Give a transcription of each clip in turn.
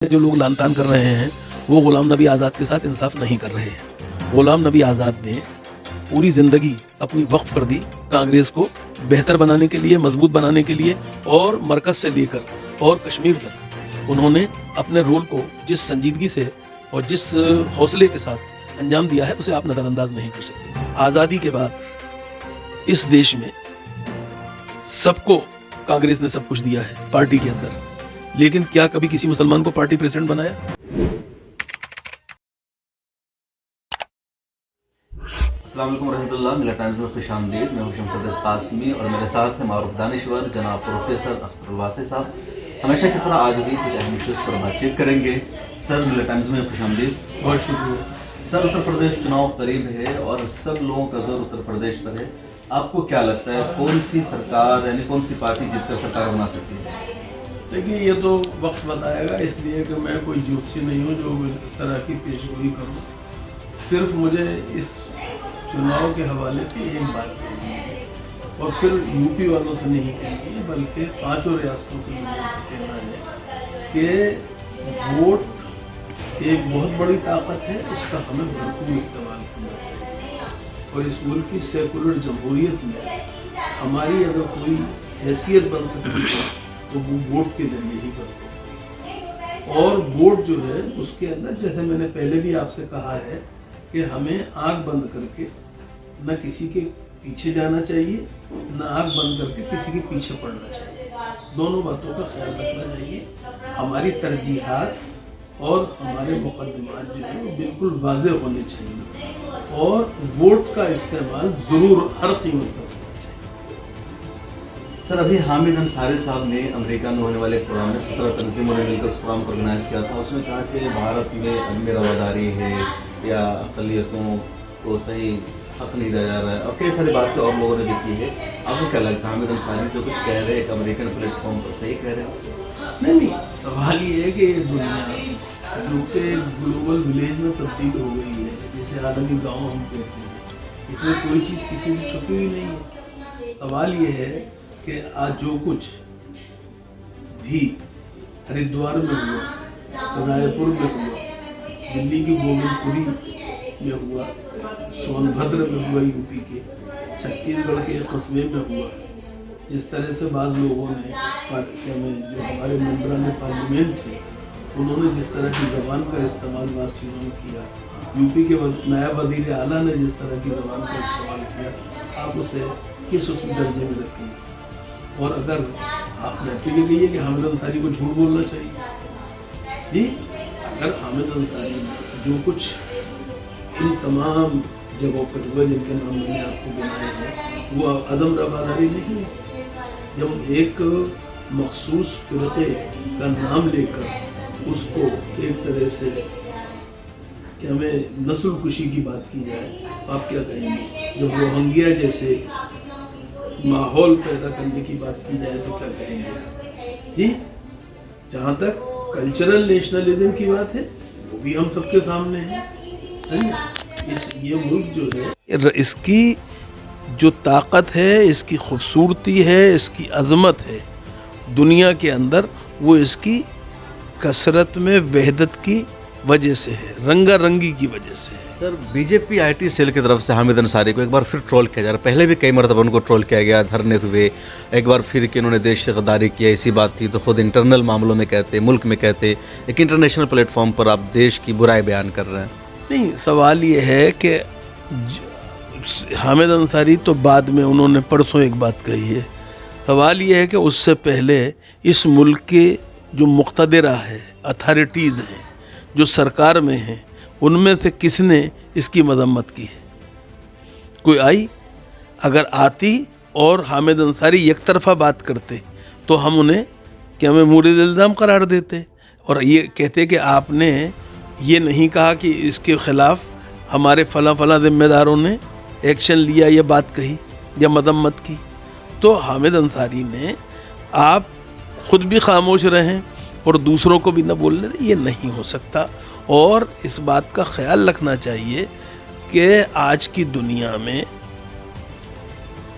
جو لوگ لان تان کر رہے ہیں وہ غلام نبی آزاد کے ساتھ انصاف نہیں کر رہے ہیں۔ غلام نبی آزاد نے پوری زندگی اپنی وقف کر دی کانگریس کو بہتر بنانے کے لیے، مضبوط بنانے کے لیے، اور مرکز سے لے کر اور کشمیر تک انہوں نے اپنے رول کو جس سنجیدگی سے اور جس حوصلے کے ساتھ انجام دیا ہے اسے آپ نظر انداز نہیں کر سکتے۔ آزادی کے بعد اس دیش میں سب کو کانگریس نے سب کچھ دیا ہے پارٹی کے اندر، لیکن کیا کبھی کسی مسلمان کو پارٹی پریزیڈنٹ بنایا؟ السلام علیکم ورحمۃ اللہ۔ ملا ٹائمز میں خوش آمدید۔ میں ہوں شمس قاسمی اور میرے ساتھ ہیں معروف دانشور جناب پروفیسر اختر الواسع صاحب۔ ہمیشہ کی طرح آج بھی کچھ اہم ایشوز پر بات چیت کریں گے۔ سر، ملا ٹائمز میں خوش آمدید۔ بہت شکریہ سر، اتر پردیش چناؤ قریب ہے اور سب لوگوں کا زور اتر پردیش پر ہے۔ آپ کو کیا لگتا ہے کون سی سرکار یعنی کون سی پارٹی جیت کر سرکار بنا سکتی ہے؟ دیکھیے، یہ تو وقت بتائے گا، اس لیے کہ میں کوئی جوتشی نہیں ہوں جو اس طرح کی پیشگوئی کروں۔ صرف مجھے اس چناؤ کے حوالے سے ایک بات کہنی ہے، اور پھر یو پی والوں سے نہیں کہنی ہے بلکہ پانچوں ریاستوں کے لوگوں سے کہنا ہے کہ ووٹ ایک بہت بڑی طاقت ہے، اس کا ہمیں بھرپور استعمال کرنا چاہیے، اور اس ملک کی سیکولر جمہوریت میں ہماری اگر کوئی حیثیت بن سکتی ہے تو وہ ووٹ کے ذریعے ہی بن سکتی ہے۔ اور ووٹ جو ہے اس کے اندر، جیسے میں نے پہلے بھی آپ سے کہا ہے کہ ہمیں آنکھ بند کر کے نہ کسی کے پیچھے جانا چاہیے، نہ آنکھ بند کر کے کسی کے پیچھے پڑنا چاہیے۔ دونوں باتوں کا خیال رکھنا چاہیے۔ ہماری ترجیحات اور ہمارے مقدمات جو ہیں وہ بالکل واضح ہونے چاہیے، اور ووٹ کا استعمال ضرور ہر قیمت پر ہونا چاہیے۔ سر، ابھی حامد انصاری صاحب نے امریکہ میں ہونے والے پروگرام میں 17 تنظیموں نے مل کر اس پروگرام کو آرگنائز کیا تھا۔ اس میں کہا کہ بھارت میں عدم رواداری ہے یا اقلیتوں کو صحیح حق نہیں دیا جا رہا ہے، اور کئی ساری باتیں اور لوگوں نے بھی کی ہے۔ آپ کو کیا لگتا ہے حامد انصاری جو کچھ کہہ رہے ہیں ایک امریکن پلیٹ فارم پر، صحیح کہہ رہے ہیں؟ نہیں، سوال یہ ہے کہ یہ دنیا جو کہ گلوبل ولیج میں تبدیل ہو گئی ہے، جسے عالمی گاؤں ہم کہتے ہیں، اس میں کوئی چیز کسی سے چھپی ہوئی نہیں ہے۔ سوال یہ ہے کہ آج جو کچھ بھی ہریدوار میں ہوا، رائے پور میں ہوا، دلی کی گوبند پوری میں ہوا، سون بھدر میں ہوا، یو پی کے چھتیس گڑھ کے قصبے میں ہوا، جس طرح سے بعض لوگوں نے جو ہمارے ممبران پارلیمنٹ تھے انہوں نے جس طرح کی زبان کا استعمال بعض چیزوں میں کیا، یو پی کے نائب وزیر اعلیٰ نے جس طرح کی زبان کا استعمال کیا، آپ اسے کس اس درجے میں رکھیں گے؟ اور اگر آپ نے تو یہ کہیے کہ حامد انصاری کو جھوٹ بولنا چاہیے، جی اگر حامد انصاری نے جو کچھ ان تمام جگہوں پر ہوا جن کے نام میں نے آپ کو بنائے ہیں وہ عدم رواداری نہیں ہے، جب ایک مخصوص فرقے کا نام لے کر اس کو ایک طرح سے کہ ہمیں نسل کشی کی بات کی جائے، آپ کیا کہیں گے؟ جب روہنگیا جیسے ماحول پیدا کرنے کی بات کی جائے تو کیا کہیں گے؟ جی جہاں تک کلچرل نیشنلزم کی بات ہے وہ بھی ہم سب کے سامنے ہے۔ یہ ملک جو ہے، اس کی جو طاقت ہے، اس کی خوبصورتی ہے، اس کی عظمت ہے دنیا کے اندر، وہ اس کی کثرت میں وحدت کی وجہ سے ہے، رنگا رنگی کی وجہ سے ہے۔ Sir, B J P I T cell کی طرف سے حامد انصاری کو ایک بار پھر ٹرول کیا جا رہا ہے۔ پہلے بھی کئی مرتبہ ان کو ٹرول کیا گیا، دھرنے ہوئے، ایک بار پھر کہ انہوں نے دیش سے غداری کیا، ایسی بات تھی تو خود انٹرنل معاملوں میں کہتے، ملک میں کہتے، ایک انٹرنیشنل پلیٹ فارم پر آپ دیش کی برائی بیان کر رہے ہیں۔ نہیں، سوال یہ ہے کہ حامد انصاری تو بعد میں انہوں نے پرسوں ایک بات کہی ہے، سوال یہ ہے کہ اس سے پہلے اس ملک کے جو مقتدرہ ہے، اتھارٹیز ہیں، جو سرکار میں ہیں، ان میں سے کس نے اس کی مذمت کی ہے؟ کوئی آئی؟ اگر آتی اور حامد انصاری یک طرفہ بات کرتے تو ہم انہیں کہ ہمیں مورد الزام قرار دیتے اور یہ کہتے کہ آپ نے یہ نہیں کہا کہ اس کے خلاف ہمارے فلاں فلاں ذمہ داروں نے ایکشن لیا یا بات کہی یا مذمت کی۔ تو حامد انصاری نے آپ خود بھی خاموش رہیں اور دوسروں کو بھی نہ بولنے دیں، یہ نہیں ہو سکتا۔ اور اس بات کا خیال رکھنا چاہیے کہ آج کی دنیا میں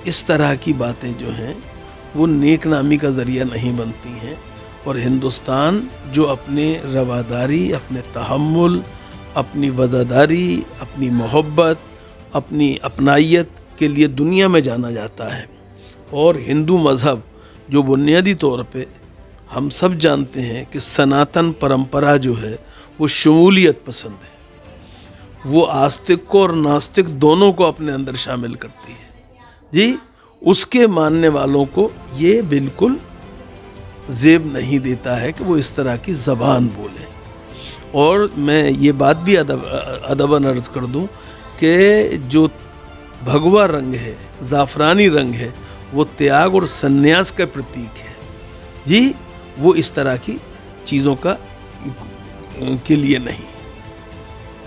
اس طرح کی باتیں جو ہیں وہ نیک نامی کا ذریعہ نہیں بنتی ہیں، اور ہندوستان جو اپنے رواداری، اپنے تحمل، اپنی وفاداری، اپنی محبت، اپنی اپنائیت کے لیے دنیا میں جانا جاتا ہے، اور ہندو مذہب جو بنیادی طور پہ ہم سب جانتے ہیں کہ سناتن پرمپرا جو ہے وہ شمولیت پسند ہے، وہ آستک کو اور ناستک دونوں کو اپنے اندر شامل کرتی ہے جی، اس کے ماننے والوں کو یہ بالکل زیب نہیں دیتا ہے کہ وہ اس طرح کی زبان بولے. اور میں یہ بات بھی ادباً عرض کر دوں کہ جو بھگوا رنگ ہے، زعفرانی رنگ ہے، وہ تیاگ اور سنیاس کا پرتیک ہے جی، وہ اس طرح کی چیزوں کے لیے نہیں.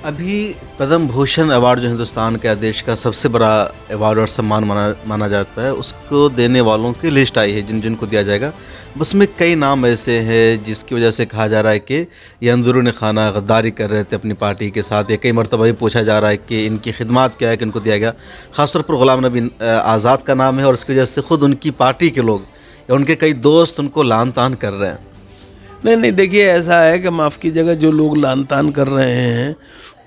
ابھی پدم بھوشن ایوارڈ جو ہندوستان کے دیش کا سب سے بڑا ایوارڈ اور سمان مانا جاتا ہے، اس کو دینے والوں کی لسٹ آئی ہے جن کو دیا جائے گا. بس میں کئی نام ایسے ہیں جس کی وجہ سے کہا جا رہا ہے کہ یہ اندرون خانہ غداری کر رہے تھے اپنی پارٹی کے ساتھ، یا کئی مرتبہ بھی پوچھا جا رہا ہے کہ ان کی خدمات کیا ہے کہ ان کو دیا گیا. خاص طور پر غلام نبی آزاد کا نام ہے، اور اس کی وجہ سے خود ان کی پارٹی کے لوگ یا ان کے کئی دوست ان کو لعن طعن کر رہے ہیں. نہیں دیکھیے، ایسا ہے کہ معاف کی جگہ جو لوگ لعن طعن کر رہے ہیں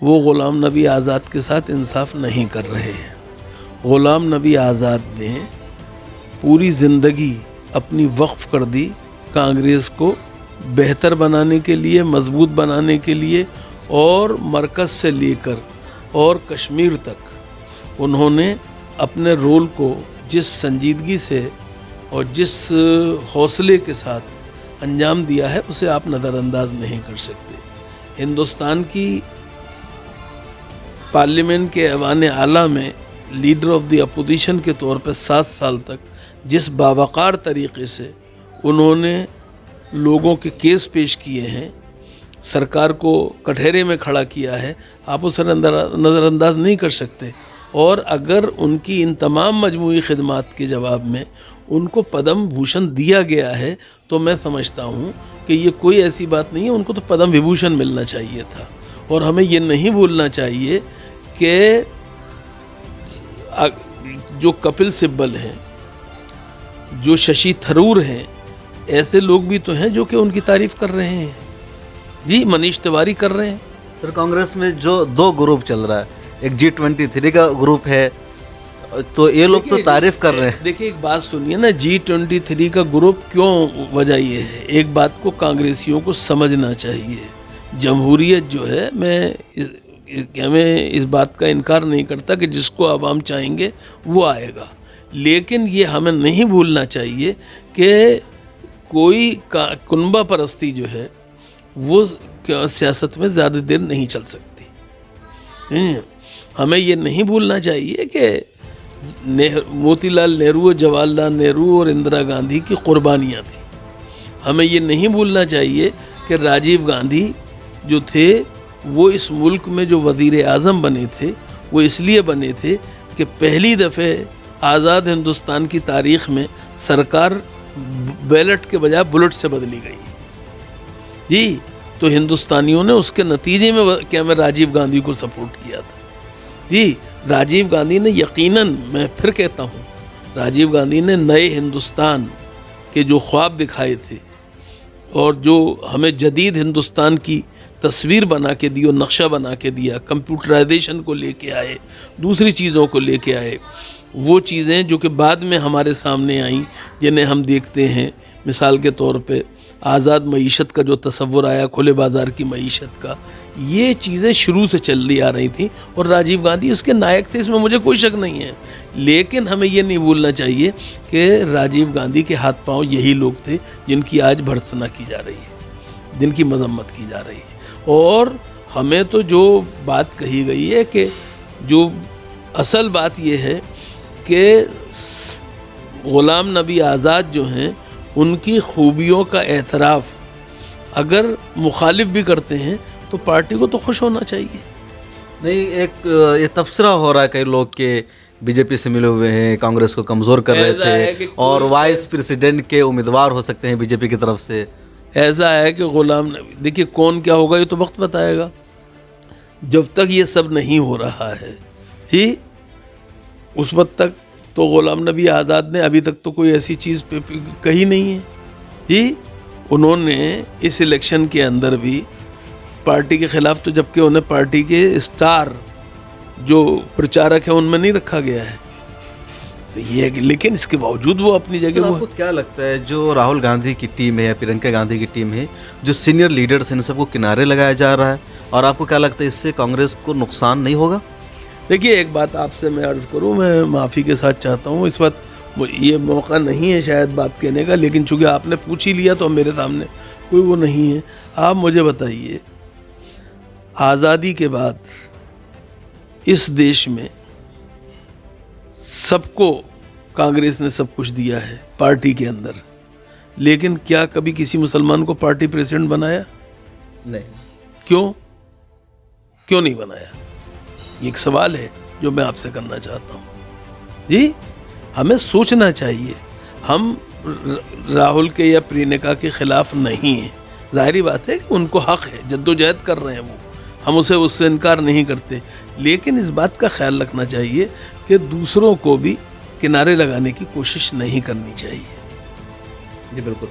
وہ غلام نبی آزاد کے ساتھ انصاف نہیں کر رہے ہیں. غلام نبی آزاد نے پوری زندگی اپنی وقف کر دی کانگریس کو بہتر بنانے کے لیے، مضبوط بنانے کے لیے، اور مرکز سے لے کر اور کشمیر تک انہوں نے اپنے رول کو جس سنجیدگی سے اور جس حوصلے کے ساتھ انجام دیا ہے اسے آپ نظر انداز نہیں کر سکتے. ہندوستان کی پارلیمنٹ کے ایوان اعلیٰ میں لیڈر آف دی اپوزیشن کے طور پہ 7 سال تک جس باوقار طریقے سے انہوں نے لوگوں کے کیس پیش کیے ہیں، سرکار کو کٹہرے میں کھڑا کیا ہے، آپ اسے نظر انداز نہیں کر سکتے. اور اگر ان کی ان تمام مجموعی خدمات کے جواب میں ان کو پدم بھوشن دیا گیا ہے تو میں سمجھتا ہوں کہ یہ کوئی ایسی بات نہیں ہے، ان کو تو پدم وبھوشن ملنا چاہیے تھا. اور ہمیں یہ نہیں بھولنا چاہیے کہ جو کپل سبل ہیں، جو ششی تھرور ہیں، ایسے لوگ بھی تو ہیں جو کہ ان کی تعریف کر رہے ہیں جی، منیش تیواری کر رہے ہیں. سر کانگریس میں جو 2 گروپ چل رہا ہے، ایک G23 کا گروپ ہے، تو یہ لوگ تو تعریف کر رہے ہیں. دیکھیے ایک بات سنیے نا، G23 کا گروپ کیوں وجہ یہ ہے، ایک بات کو کانگریسیوں کو سمجھنا چاہیے. جمہوریت جو ہے، میں اس بات کا انکار نہیں کرتا کہ جس کو عوام چاہیں گے وہ آئے گا، لیکن یہ ہمیں نہیں بھولنا چاہیے کہ کوئی کنبہ پرستی جو ہے وہ سیاست میں زیادہ دیر نہیں چل سکتی. ہمیں یہ نہیں بھولنا چاہیے کہ موتی لال نہرو، جواہر لال نہرو اور اندرا گاندھی کی قربانیاں تھیں. ہمیں یہ نہیں بھولنا چاہیے کہ راجیو گاندھی جو تھے وہ اس ملک میں جو وزیر اعظم بنے تھے وہ اس لیے بنے تھے کہ پہلی دفعہ آزاد ہندوستان کی تاریخ میں سرکار بیلٹ کے بجائے بلٹ سے بدلی گئی جی. تو ہندوستانیوں نے اس کے نتیجے میں راجیو گاندھی کو سپورٹ کیا تھا جی. راجیو گاندھی نے یقیناً، میں پھر کہتا ہوں، راجیو گاندھی نے نئے ہندوستان کے جو خواب دکھائے تھے اور جو ہمیں جدید ہندوستان کی تصویر بنا کے دی اور نقشہ بنا کے دیا، کمپیوٹرائزیشن کو لے کے آئے، دوسری چیزوں کو لے کے آئے، وہ چیزیں جو کہ بعد میں ہمارے سامنے آئیں جنہیں ہم دیکھتے ہیں. مثال کے طور پہ آزاد معیشت کا جو تصور آیا، کھلے بازار کی معیشت کا، یہ چیزیں شروع سے چل رہی آ رہی تھیں اور راجیو گاندھی اس کے نائک تھے، اس میں مجھے کوئی شک نہیں ہے. لیکن ہمیں یہ نہیں بھولنا چاہیے کہ راجیو گاندھی کے ہاتھ پاؤں یہی لوگ تھے جن کی آج بھرتسنا کی جا رہی ہے، جن کی مذمت کی جا رہی ہے. اور ہمیں تو جو بات کہی گئی ہے کہ جو اصل بات یہ ہے کہ غلام نبی آزاد جو ہیں ان کی خوبیوں کا اعتراف اگر مخالف بھی کرتے ہیں تو پارٹی کو تو خوش ہونا چاہیے. نہیں، ایک یہ تبصرہ ہو رہا ہے کئی لوگ کہ بی جے پی سے ملے ہوئے ہیں، کانگریس کو کمزور کر رہے تھے اور وائس پریزیڈنٹ کے امیدوار ہو سکتے ہیں بی جے پی کی طرف سے. ایسا ہے کہ غلام نبی، دیکھیے کون کیا ہوگا یہ تو وقت بتائے گا. جب تک یہ سب نہیں ہو رہا ہے جی، اس وقت تک تو غلام نبی آزاد نے ابھی تک تو کوئی ایسی چیز کہی نہیں ہے جی. انہوں نے اس الیکشن کے اندر بھی پارٹی کے خلاف، تو جبکہ انہیں پارٹی کے اسٹار جو پرچارک ہیں ان میں نہیں رکھا گیا ہے، تو یہ ہے کہ لیکن اس کے باوجود وہ اپنی جگہ سر، آپ وہ کو کیا لگتا ہے جو راہل گاندھی کی ٹیم ہے یا پرینکا گاندھی کی ٹیم ہے، جو سینئر لیڈرز ہیں، ان سب کو کنارے لگایا جا رہا ہے، اور آپ کو کیا لگتا ہے اس سے کانگریس کو نقصان نہیں ہوگا؟ دیکھیے ایک بات آپ سے میں عرض کروں، میں معافی کے ساتھ چاہتا ہوں، اس وقت یہ موقع نہیں ہے شاید بات کہنے کا، لیکن چونکہ آپ نے پوچھ ہی لیا تو میرے سامنے کوئی وہ نہیں ہے. آپ مجھے بتائیے، آزادی کے بعد اس دیش میں سب کو کانگریس نے سب کچھ دیا ہے پارٹی کے اندر، لیکن کیا کبھی کسی مسلمان کو پارٹی پریزیڈنٹ بنایا؟ نہیں. کیوں نہیں بنایا؟ یہ ایک سوال ہے جو میں آپ سے کرنا چاہتا ہوں. جی ہمیں سوچنا چاہیے. ہم راہل کے یا پرینکا کے خلاف نہیں ہیں، ظاہری بات ہے کہ ان کو حق ہے، جدوجہد کر رہے ہیں وہ، ہم اسے اس سے انکار نہیں کرتے، لیکن اس بات کا خیال رکھنا چاہیے کہ دوسروں کو بھی کنارے لگانے کی کوشش نہیں کرنی چاہیے. جی بالکل.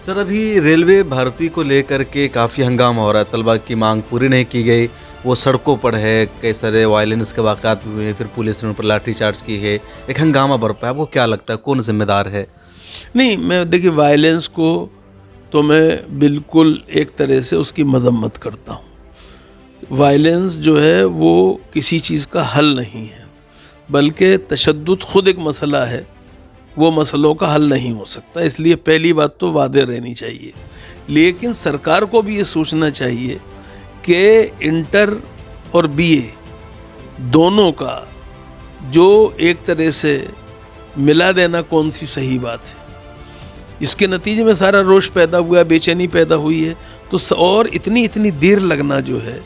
سر، ابھی ریلوے بھرتی کو لے کر کے کافی ہنگامہ ہو رہا ہے، طلبہ کی مانگ پوری نہیں کی گئی، وہ سڑکوں پر ہے، کئی سارے وائلنس کے واقعات ہوئے ہیں، پھر پولیس نے ان پر لاٹھی چارج کی ہے، ایک ہنگامہ برپا ہے. آپ کو کیا لگتا ہے کون ذمہ دار ہے؟ نہیں، میں دیکھیے وائلنس کو تو میں بالکل ایک طرح سے اس کی مذمت کرتا ہوں. وائلنس جو ہے وہ کسی چیز کا حل نہیں ہے، بلکہ تشدد خود ایک مسئلہ ہے، وہ مسئلوں کا حل نہیں ہو سکتا. اس لیے پہلی بات تو واضح رہنی چاہیے. لیکن سرکار کو بھی یہ سوچنا چاہیے کہ انٹر اور بی اے دونوں کا جو ایک طرح سے ملا دینا کون سی صحیح بات ہے. اس کے نتیجے میں سارا روش پیدا ہوا ہے، بے چینی پیدا ہوئی ہے. تو اور اتنی دیر لگنا جو ہے،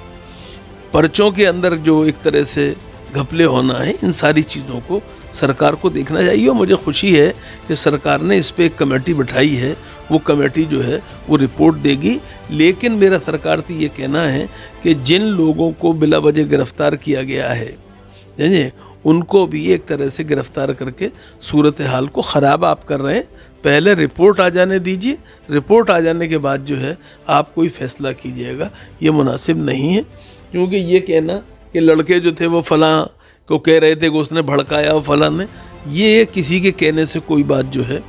پرچوں کے اندر جو ایک طرح سے گھپلے ہونا ہے، ان ساری چیزوں کو سرکار کو دیکھنا چاہیے. اور مجھے خوشی ہے کہ سرکار نے اس پہ ایک کمیٹی بٹھائی ہے، وہ کمیٹی جو ہے وہ رپورٹ دے گی. لیکن میرا سرکار سے یہ کہنا ہے کہ جن لوگوں کو بلا وجہ گرفتار کیا گیا ہے، ان کو بھی ایک طرح سے گرفتار کر کے صورتحال کو خراب آپ کر رہے ہیں. پہلے رپورٹ آ جانے دیجیے، رپورٹ آ جانے کے بعد جو ہے آپ کوئی فیصلہ کیجیے گا. یہ مناسب نہیں ہے، کیونکہ یہ کہنا کہ لڑکے جو تھے وہ فلاں کو کہہ رہے تھے کہ اس نے بھڑکایا فلاں نے، یہ کسی کے کہنے سے کوئی بات جو ہے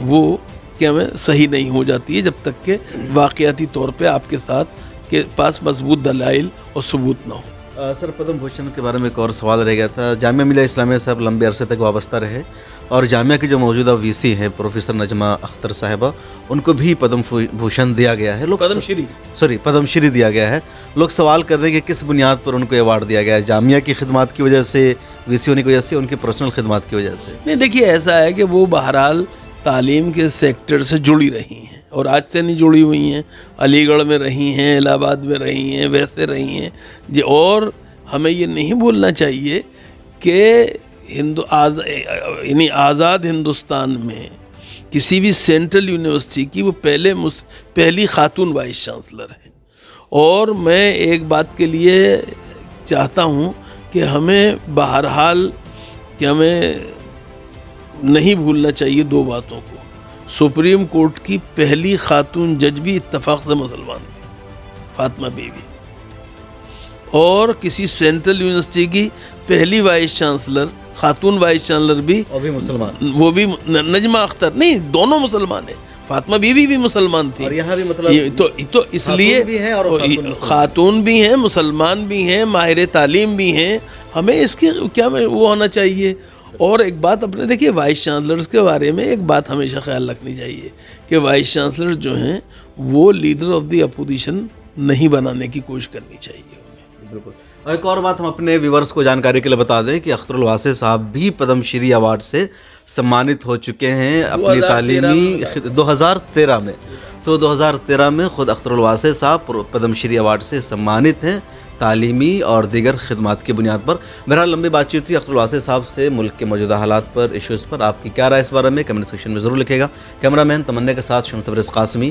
وہ کیا میں صحیح نہیں ہو جاتی ہے جب تک کہ واقعاتی طور پہ آپ کے ساتھ کے پاس مضبوط دلائل اور ثبوت نہ ہو. سر، پدم بھوشن کے بارے میں ایک اور سوال رہ گیا تھا. جامعہ ملیہ اسلامیہ صاحب لمبے عرصے تک وابستہ رہے، اور جامعہ کی جو موجودہ وی سی ہیں پروفیسر نجمہ اختر صاحبہ، ان کو بھی پدم بھوشن دیا گیا ہے. پدم شری دیا گیا ہے. لوگ سوال کر رہے ہیں کہ کس بنیاد پر ان کو ایوارڈ دیا گیا ہے؟ جامعہ کی خدمات کی وجہ سے، وی سی ہونے کی وجہ سے، ان کی پرسنل خدمات کی وجہ سے؟ نہیں، دیکھیے ایسا ہے کہ وہ بہرحال تعلیم کے سیکٹر سے جڑی رہی ہیں، اور آج سے نہیں جڑی ہوئی ہیں. علی گڑھ میں رہی ہیں، الہ آباد میں رہی ہیں، ویسے رہی ہیں جی. اور ہمیں یہ نہیں بولنا چاہیے کہ یعنی آزاد ہندوستان میں کسی بھی سینٹرل یونیورسٹی کی وہ پہلی خاتون وائس چانسلر ہے. اور میں ایک بات کے لیے چاہتا ہوں کہ ہمیں بہرحال کہ ہمیں نہیں بھولنا چاہیے دو باتوں کو. سپریم کورٹ کی پہلی خاتون جج بھی اتفاق سے مسلمان تھی، فاطمہ بیوی. اور کسی سینٹرل یونیورسٹی کی پہلی وائس چانسلر، خاتون وائس چانسلر بھی، وہ بھی نجمہ اختر. نہیں، دونوں مسلمان ہیں. فاطمہ بیوی بھی مسلمان تھی، اور یہاں بھی مطلب تو اس لیے خاتون بھی ہیں، مسلمان بھی ہیں، ماہر تعلیم بھی ہیں. ہمیں اس کی کیا وہ ہونا چاہیے. اور ایک بات اپنے دیکھیے وائس چانسلرز کے بارے میں ایک بات ہمیشہ خیال رکھنی چاہیے کہ وائس چانسلر جو ہیں وہ لیڈر آف دی اپوزیشن نہیں بنانے کی کوشش کرنی چاہیے. بالکل. اور ایک اور بات ہم اپنے ویورز کو جانکاری کے لیے بتا دیں کہ اختر الواسع صاحب بھی پدم شری ایوارڈ سے سمانت ہو چکے ہیں اپنی تعلیمی 2013 میں. تو 2013 میں خود اختر الواسع صاحب پدم شری ایوارڈ سے سمانت ہیں تعلیمی اور دیگر خدمات کی بنیاد پر. بہرحال لمبی بات چیت ہوئی اختر الواسع صاحب سے ملک کے موجودہ حالات پر، ایشوز پر. آپ کی کیا رائے اس بارے میں کمنٹ سیکشن میں ضرور لکھے گا. کیمرہ مین تمنا کے ساتھ شمس تبریز قاسمی،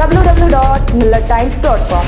www.millattimes.com